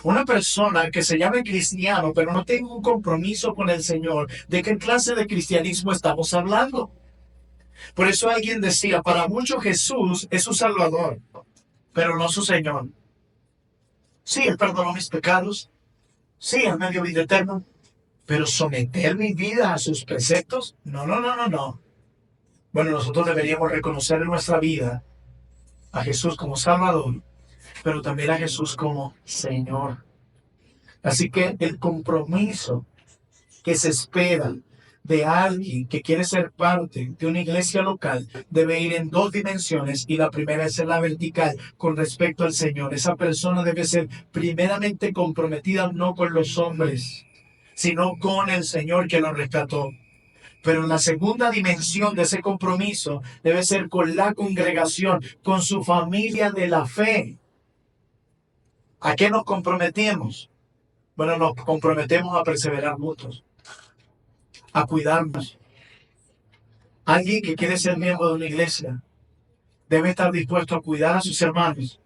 A: Una persona que se llame cristiano, pero no tenga un compromiso con el Señor, ¿de qué clase de cristianismo estamos hablando? Por eso alguien decía, para muchos Jesús es su Salvador, pero no su Señor. Sí, Él perdonó mis pecados. Sí, Él me dio vida eterna. Pero someter mi vida a sus preceptos, no, no, no, no, no. Bueno, nosotros deberíamos reconocer en nuestra vida a Jesús como Salvador, pero también a Jesús como Señor. Así que el compromiso que se espera de alguien que quiere ser parte de una iglesia local debe ir en dos dimensiones, y la primera es la vertical con respecto al Señor. Esa persona debe ser primeramente comprometida no con los hombres, sino con el Señor que lo rescató. Pero la segunda dimensión de ese compromiso debe ser con la congregación, con su familia de la fe. ¿A qué nos comprometemos? Bueno, nos comprometemos a perseverar juntos, a cuidarnos. Alguien que quiere ser miembro de una iglesia debe estar dispuesto a cuidar a sus hermanos,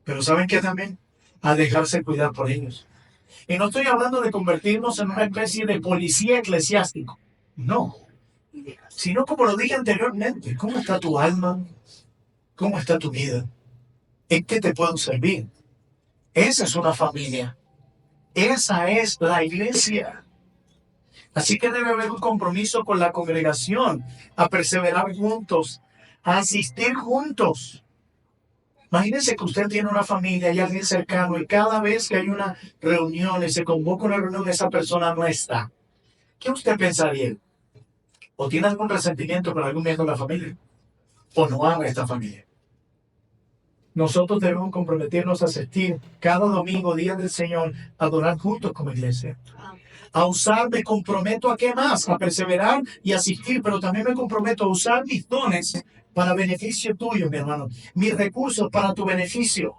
A: pero ¿saben qué también? A dejarse cuidar por ellos. Y no estoy hablando de convertirnos en una especie de policía eclesiástico, no, sino como lo dije anteriormente, ¿cómo está tu alma? ¿Cómo está tu vida? ¿En qué te puedo servir? Esa es una familia, esa es la iglesia. Así que debe haber un compromiso con la congregación, a perseverar juntos, a asistir juntos. Imagínense que usted tiene una familia y alguien cercano y cada vez que hay una reunión y se convoca una reunión, esa persona no está. ¿Qué usted pensaría? ¿O tiene algún resentimiento con algún miembro de la familia? ¿O no ama a esta familia? Nosotros debemos comprometernos a asistir cada domingo, día del Señor, a adorar juntos como iglesia. A usar, me comprometo a qué más, a perseverar y asistir, pero también me comprometo a usar mis dones para beneficio tuyo, mi hermano, mis recursos para tu beneficio,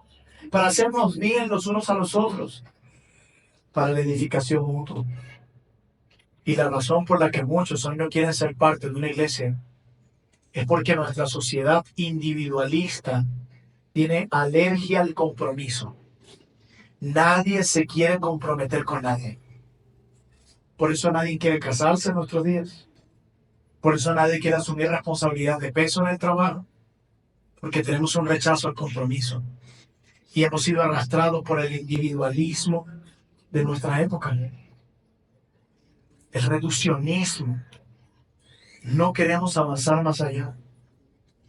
A: para hacernos bien los unos a los otros, para la edificación mutua. Y la razón por la que muchos hoy no quieren ser parte de una iglesia es porque nuestra sociedad individualista tiene alergia al compromiso. Nadie se quiere comprometer con nadie. Por eso nadie quiere casarse en nuestros días. Por eso nadie quiere asumir responsabilidad de peso en el trabajo. Porque tenemos un rechazo al compromiso. Y hemos sido arrastrados por el individualismo de nuestra época. El reduccionismo. No queremos avanzar más allá.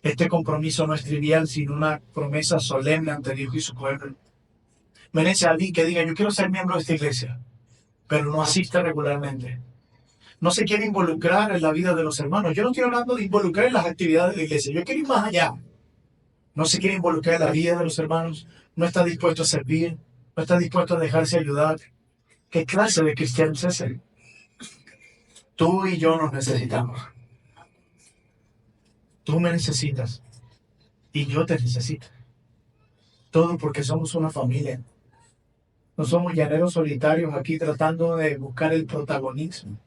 A: Este compromiso no es trivial, sino una promesa solemne ante Dios y su pueblo. Merece a alguien que diga, yo quiero ser miembro de esta iglesia, pero no asiste regularmente. No se quiere involucrar en la vida de los hermanos. Yo no estoy hablando de involucrar en las actividades de la iglesia. Yo quiero ir más allá. No se quiere involucrar en la vida de los hermanos. No está dispuesto a servir. No está dispuesto a dejarse ayudar. ¿Qué clase de cristiano es ese? Tú y yo nos necesitamos. Tú me necesitas. Y yo te necesito. Todo porque somos una familia. No somos llaneros solitarios aquí tratando de buscar el protagonismo.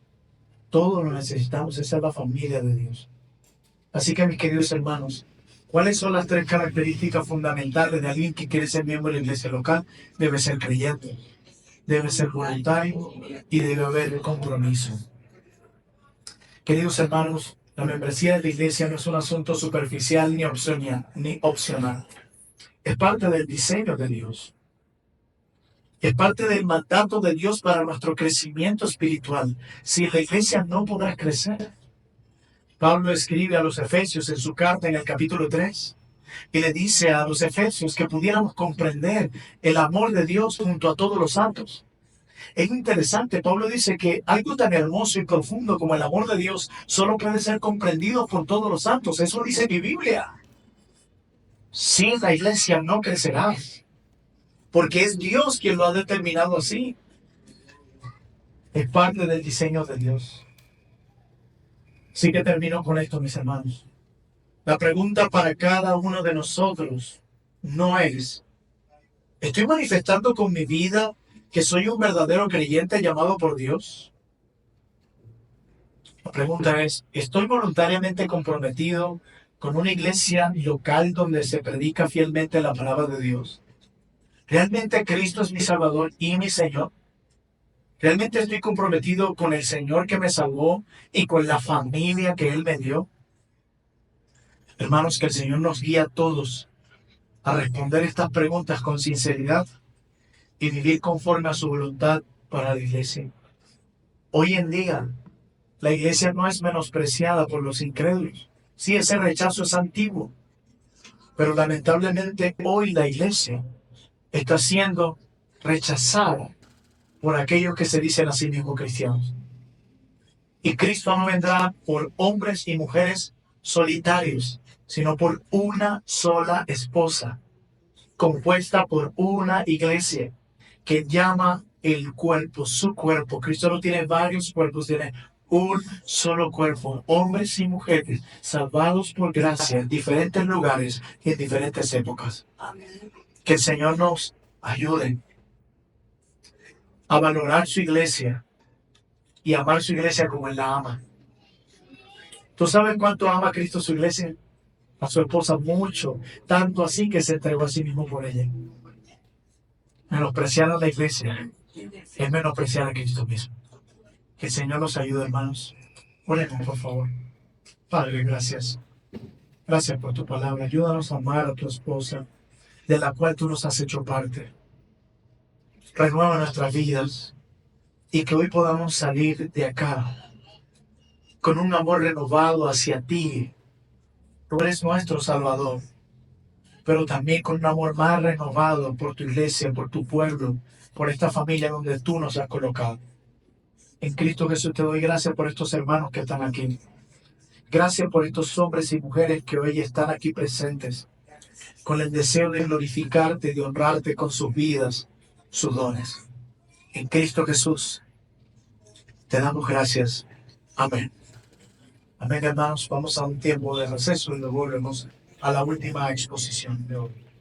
A: Todos lo necesitamos. Esa es la familia de Dios. Así que, mis queridos hermanos, ¿cuáles son las tres características fundamentales de alguien que quiere ser miembro de la iglesia local? Debe ser creyente, debe ser voluntario y debe haber compromiso. Queridos hermanos, la membresía de la iglesia no es un asunto superficial ni opcional. Es parte del diseño de Dios. Es parte del mandato de Dios para nuestro crecimiento espiritual. Sin la iglesia no podrás crecer. Pablo escribe a los Efesios en su carta en el capítulo 3 y le dice a los Efesios que pudiéramos comprender el amor de Dios junto a todos los santos. Es interesante, Pablo dice que algo tan hermoso y profundo como el amor de Dios solo puede ser comprendido por todos los santos. Eso dice mi Biblia. Sin la iglesia no crecerás, porque es Dios quien lo ha determinado así. Es parte del diseño de Dios. Así que termino con esto, mis hermanos. La pregunta para cada uno de nosotros no es, ¿estoy manifestando con mi vida que soy un verdadero creyente llamado por Dios? La pregunta es, ¿estoy voluntariamente comprometido con una iglesia local donde se predica fielmente la palabra de Dios? ¿Realmente Cristo es mi Salvador y mi Señor? ¿Realmente estoy comprometido con el Señor que me salvó y con la familia que Él me dio? Hermanos, que el Señor nos guíe a todos a responder estas preguntas con sinceridad y vivir conforme a su voluntad para la iglesia. Hoy en día, la iglesia no es menospreciada por los incrédulos. Sí, ese rechazo es antiguo, pero lamentablemente hoy la iglesia está siendo rechazada por aquellos que se dicen a sí mismos cristianos. Y Cristo no vendrá por hombres y mujeres solitarios, sino por una sola esposa, compuesta por una iglesia que llama el cuerpo, su cuerpo. Cristo no tiene varios cuerpos, tiene un solo cuerpo, hombres y mujeres, salvados por gracia en diferentes lugares y en diferentes épocas. Que el Señor nos ayude a valorar su iglesia y amar su iglesia como Él la ama. ¿Tú sabes cuánto ama Cristo su iglesia? A su esposa mucho, tanto así que se entregó a sí mismo por ella. Menospreciar a la iglesia es menospreciar a Cristo mismo. Que el Señor nos ayude, hermanos. Oremos, por favor. Padre, gracias. Gracias por tu palabra. Ayúdanos a amar a tu esposa, de la cual tú nos has hecho parte. Renueva nuestras vidas y que hoy podamos salir de acá con un amor renovado hacia ti. Tú eres nuestro Salvador, pero también con un amor más renovado por tu iglesia, por tu pueblo, por esta familia donde tú nos has colocado. En Cristo Jesús te doy gracias por estos hermanos que están aquí. Gracias por estos hombres y mujeres que hoy están aquí presentes, con el deseo de glorificarte, de honrarte con sus vidas, sus dones. En Cristo Jesús te damos gracias. Amén. Amén, hermanos. Vamos a un tiempo de receso y luego volvemos a la última exposición de hoy.